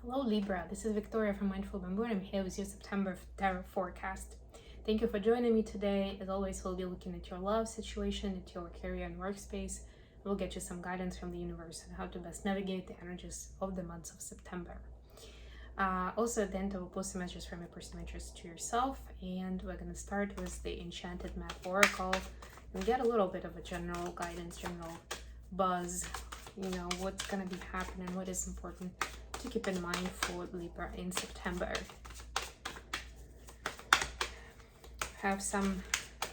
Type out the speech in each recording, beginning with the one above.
Hello Libra, this is Victoria from Mindful Bamboo and I'm here with your September tarot forecast. Thank you for joining me today. As always, we'll be looking at your love situation, at your career and workspace. We'll get you some guidance from the universe on how to best navigate the energies of the months of September. Also at the end, I will post some messages from your personal interest to yourself, and we're going to start with the Enchanted Map Oracle and get a little bit of a general guidance, general buzz, what's going to be happening, what is important to keep in mind for Libra in September. Have some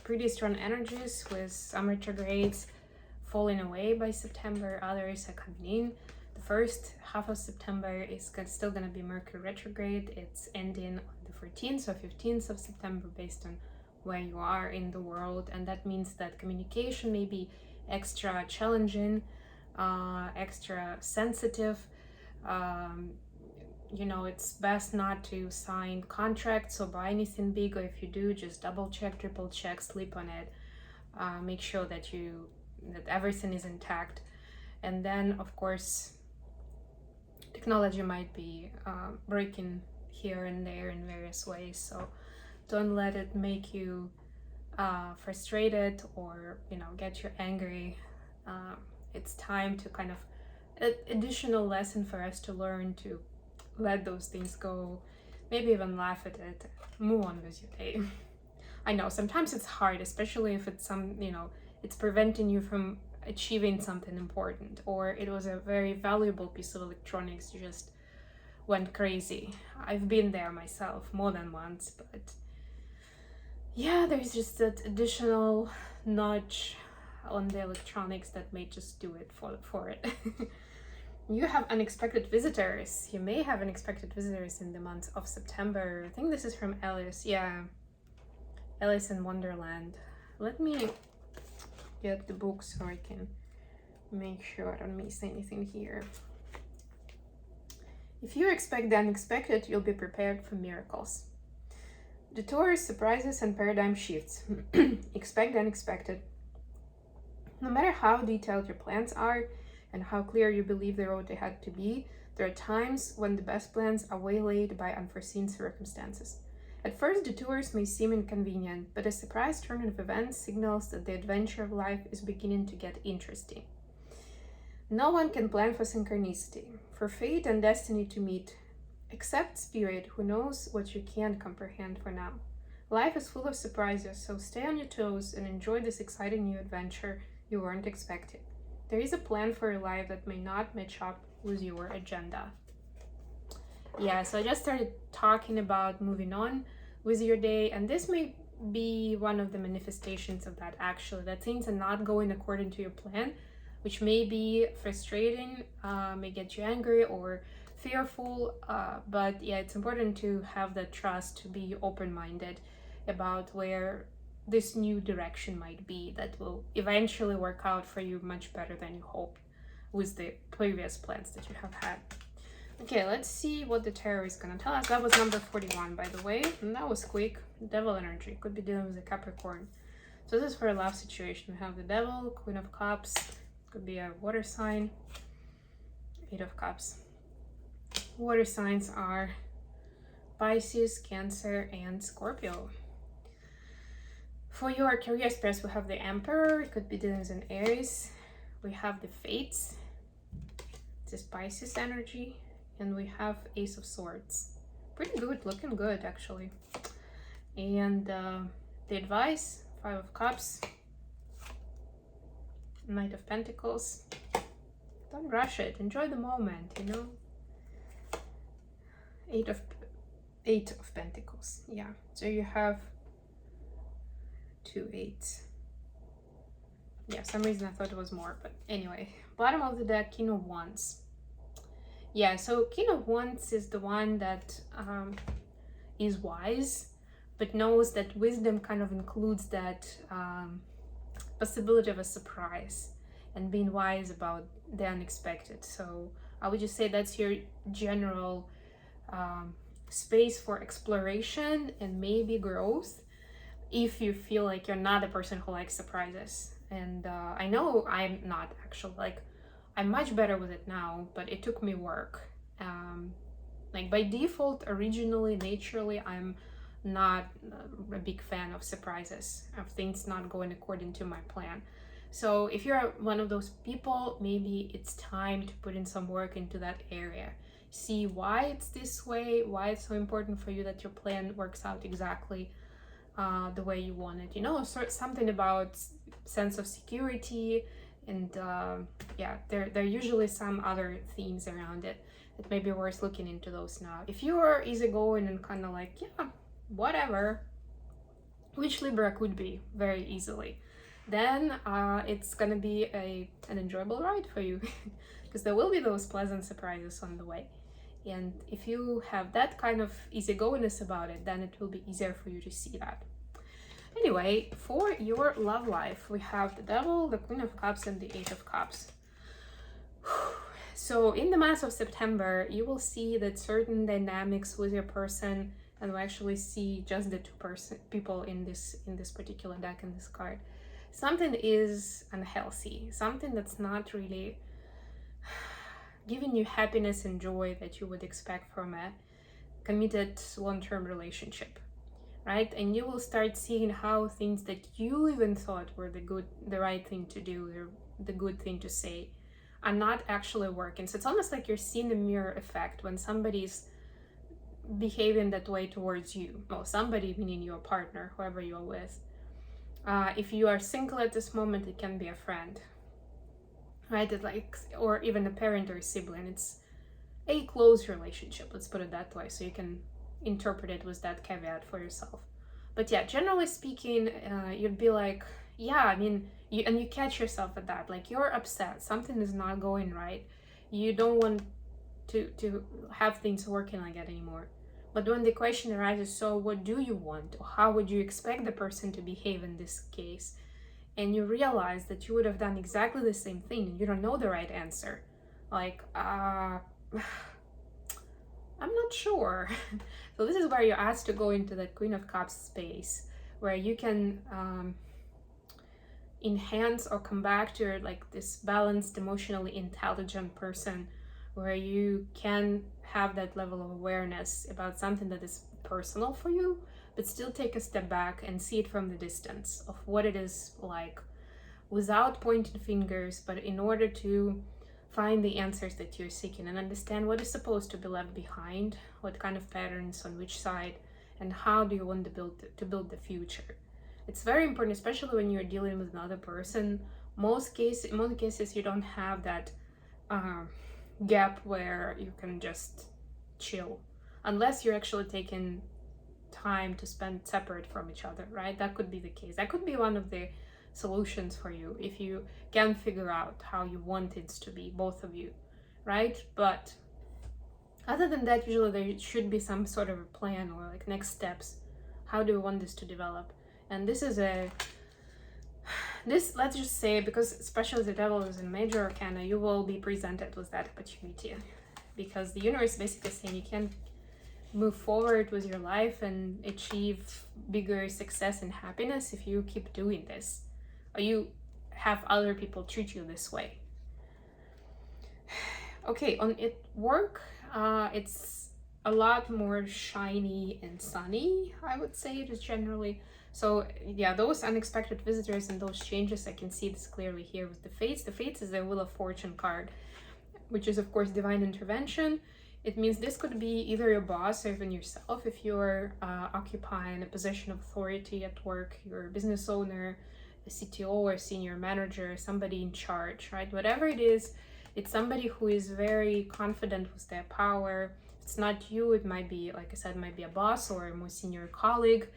pretty strong energies with some retrogrades falling away by September, others are coming in. The first half of September is still going to be Mercury retrograde. It's ending on the 14th or 15th of September based on where you are in the world, and that means that communication may be extra challenging, extra sensitive. It's best not to sign contracts or buy anything big, or if you do, just double check, triple check, sleep on it, make sure that everything is intact. And then of course technology might be breaking here and there in various ways, so don't let it make you frustrated or get you angry. It's time to kind of additional lesson for us to learn to let those things go, maybe even laugh at it, move on with your day. I know sometimes it's hard, especially if it's it's preventing you from achieving something important, or it was a very valuable piece of electronics just went crazy. I've been there myself more than once, but yeah, there's just that additional nudge on the electronics that may just do it for it. You have unexpected visitors. You may have unexpected visitors in the month of September. I think this is from Alice. Yeah, Alice in Wonderland. Let me get the book so I can make sure I don't miss anything here. If you expect the unexpected, you'll be prepared for miracles. Detours, surprises, and paradigm shifts. Expect the unexpected. No matter how detailed your plans are and how clear you believe the road ahead to be, there are times when the best plans are waylaid by unforeseen circumstances. At first, detours may seem inconvenient, but a surprise turn of events signals that the adventure of life is beginning to get interesting. No one can plan for synchronicity, for fate and destiny to meet, except Spirit, who knows what you can't comprehend for now. Life is full of surprises, so stay on your toes and enjoy this exciting new adventure you weren't expecting. There is a plan for your life that may not match up with your agenda. Yeah, so I just started talking about moving on with your day, and this may be one of the manifestations of that, actually, that things are not going according to your plan, which may be frustrating, may get you angry or fearful, but yeah, it's important to have that trust, to be open-minded about where this new direction might be that will eventually work out for you much better than you hoped with the previous plans that you have had. Okay, let's see what the tarot is going to tell us. That was number 41, by the way, and that was quick. Devil energy, could be dealing with a Capricorn. So this is for a love situation. We have the Devil, Queen of Cups, could be a water sign, 8 of Cups. Water signs are Pisces, Cancer, and Scorpio. For your career space, we have the Emperor, it could be dealing with an Aries. We have the Fates, this is Pisces energy, and we have Ace of Swords. Pretty good, looking good actually. And the advice, 5 of Cups, Knight of Pentacles. Don't rush it, enjoy the moment, 8 of Pentacles, yeah. So you have 2 8s. Yeah, some reason I thought it was more, but anyway. Bottom of the deck, King of Wands. Yeah, so King of Wands is the one that is wise, but knows that wisdom kind of includes that possibility of a surprise and being wise about the unexpected. So I would just say that's your general space for exploration and maybe growth, if you feel like you're not a person who likes surprises. And I know I'm not actually, like, I'm much better with it now, but it took me work. Like by default, originally, naturally, I'm not a big fan of surprises, of things not going according to my plan. So if you're one of those people, maybe it's time to put in some work into that area. See why it's this way, why it's so important for you that your plan works out exactly the way you want it. You know, something about sense of security, and yeah, there are usually some other themes around it. It may be worth looking into those now. If you are easygoing and kind of like, yeah, whatever, which Libra could be very easily, then it's gonna be an enjoyable ride for you because there will be those pleasant surprises on the way. And if you have that kind of easygoingness about it, then it will be easier for you to see that. Anyway, for your love life, we have the Devil, the Queen of Cups, and the Eight of Cups. So in the month of September, you will see that certain dynamics with your person, and we actually see just the two people in this particular deck, in this card. Something is unhealthy, something that's not really giving you happiness and joy that you would expect from a committed long-term relationship, right? And you will start seeing how things that you even thought were the right thing to do, the good thing to say, are not actually working. So it's almost like you're seeing the mirror effect when somebody's behaving that way towards you. Well, somebody meaning your partner, whoever you're with. If you are single at this moment, it can be a friend, right? It's like, or even a parent or a sibling. It's a close relationship, let's put it that way, so you can interpret it with that caveat for yourself. But yeah, generally speaking, you'd be like, yeah, I mean, you catch yourself at that, like you're upset, something is not going right, you don't want to have things working like that anymore. But when the question arises, so what do you want, or how would you expect the person to behave in this case, and you realize that you would have done exactly the same thing and you don't know the right answer, like I'm not sure. So this is where you're asked to go into that Queen of Cups space, where you can enhance or come back to like this balanced, emotionally intelligent person, where you can have that level of awareness about something that is personal for you, but still take a step back and see it from the distance of what it is like, without pointing fingers, but in order to find the answers that you're seeking and understand what is supposed to be left behind, what kind of patterns on which side, and how do you want to build the future. It's very important, especially when you're dealing with another person. In most cases, you don't have that gap where you can just chill, unless you're actually taking time to spend separate from each other, right? That could be the case. That could be one of the solutions for you if you can figure out how you want it to be, both of you, right? But other than that, usually there should be some sort of a plan or like next steps. How do you want this to develop? And this is let's just say, because especially the Devil is in major arcana, you will be presented with that opportunity, because the universe basically saying you can move forward with your life and achieve bigger success and happiness if you keep doing this, or you have other people treat you this way. Okay, on work, it's a lot more shiny and sunny, I would say, just generally. So yeah, those unexpected visitors and those changes, I can see this clearly here with the Fates. The Fates is the Wheel of Fortune card, which is of course divine intervention. It means this could be either your boss or even yourself if you're occupying a position of authority at work, you're a business owner, a CTO or senior manager, somebody in charge, right? Whatever it is, it's somebody who is very confident with their power. It's not you, it might be, like I said, might be a boss or a more senior colleague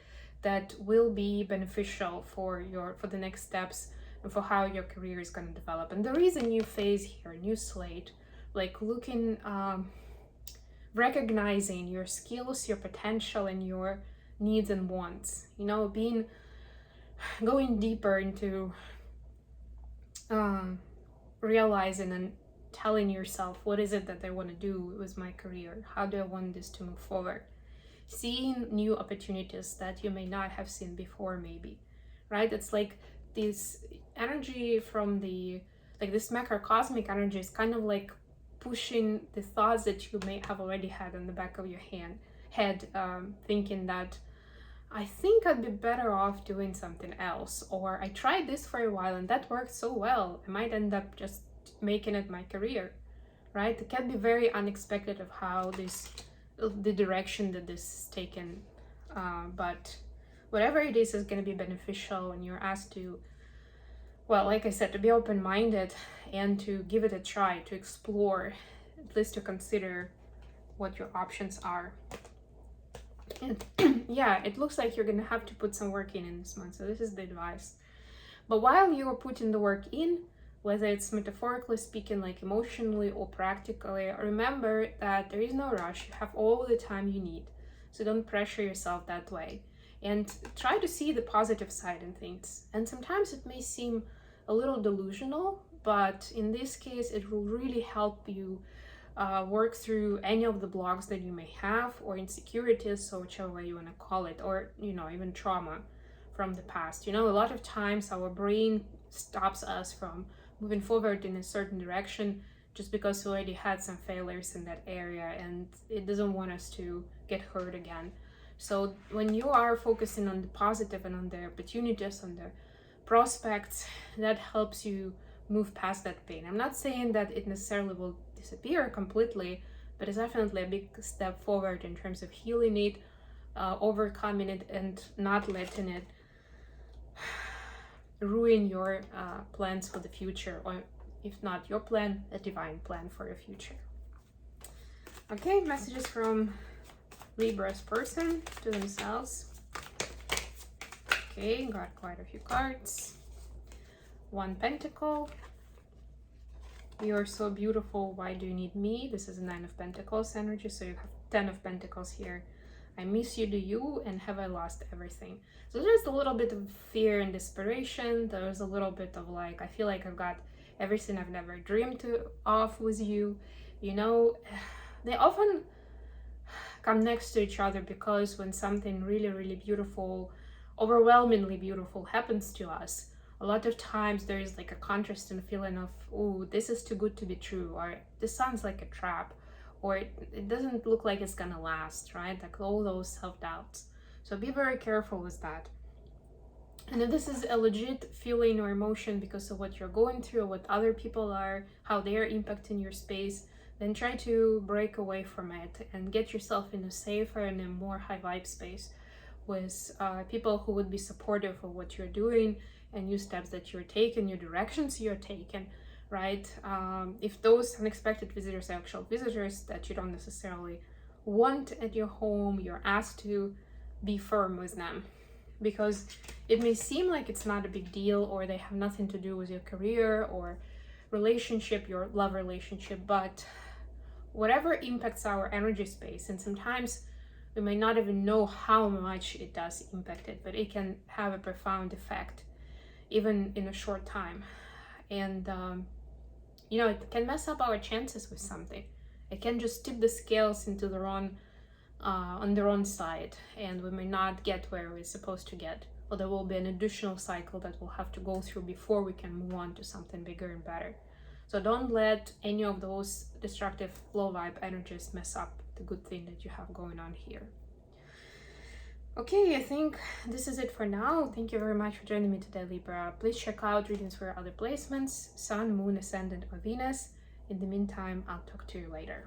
that will be beneficial for the next steps and for how your career is going to develop. And there is a new phase here, a new slate, like looking, recognizing your skills, your potential, and your needs and wants, you know, going deeper into realizing and telling yourself, what is it that I want to do with my career? How do I want this to move forward? Seeing new opportunities that you may not have seen before, maybe, right? It's like this energy from the, like this macrocosmic energy is kind of like pushing the thoughts that you may have already had on the back of your head, thinking that I think I'd be better off doing something else, or I tried this for a while and that worked so well, I might end up just making it my career, right? It can be very unexpected of how the direction that this is taken, but whatever it is going to be beneficial, and you're asked to, well, like I said, to be open-minded and to give it a try, to explore, at least to consider what your options are. And yeah, it looks like you're gonna have to put some work in this month, so this is the advice. But while you are putting the work in, whether it's metaphorically speaking, like emotionally or practically, remember that there is no rush. You have all the time you need, so don't pressure yourself that way, and try to see the positive side in things. And sometimes it may seem a little delusional, but in this case it will really help you work through any of the blocks that you may have, or insecurities, or whichever way you want to call it, or even trauma from the past. A lot of times our brain stops us from moving forward in a certain direction just because we already had some failures in that area, and it doesn't want us to get hurt again. So when you are focusing on the positive and on the opportunities, on the prospects, that helps you move past that pain. I'm not saying that it necessarily will disappear completely, but it's definitely a big step forward in terms of healing it, overcoming it, and not letting it ruin your plans for the future, or if not your plan, a divine plan for your future. Okay, messages from Libra's person to themselves. Okay, got quite a few cards. 1 Pentacle. You're so beautiful, why do you need me? This is a 9 of Pentacles energy, so you have 10 of Pentacles here. I miss you, do you, and have I lost everything? So there's a little bit of fear and desperation. There's a little bit of like, I feel like I've got everything I've never dreamed of with you. They often come next to each other because when something really, really beautiful, overwhelmingly beautiful happens to us, a lot of times there is like a contrasting feeling of, oh, this is too good to be true, or this sounds like a trap, or it doesn't look like it's gonna last, right? Like all those self-doubts. So be very careful with that. And if this is a legit feeling or emotion because of what you're going through, what other people are, how they're impacting your space, then try to break away from it and get yourself in a safer and a more high vibe space with people who would be supportive of what you're doing and new steps that you're taking, new directions you're taking, right? If those unexpected visitors are actual visitors that you don't necessarily want at your home, you're asked to be firm with them, because it may seem like it's not a big deal, or they have nothing to do with your career or relationship, your love relationship, but whatever impacts our energy space, and sometimes we may not even know how much it does impact it, but it can have a profound effect even in a short time. And it can mess up our chances with something. It can just tip the scales into the wrong on the wrong side, and we may not get where we're supposed to get, or there will be an additional cycle that we'll have to go through before we can move on to something bigger and better. So don't let any of those destructive low vibe energies mess up the good thing that you have going on here. Okay, I think this is it for now. Thank you very much for joining me today, Libra. Please check out readings for other placements, Sun, Moon, Ascendant, or Venus. In the meantime, I'll talk to you later.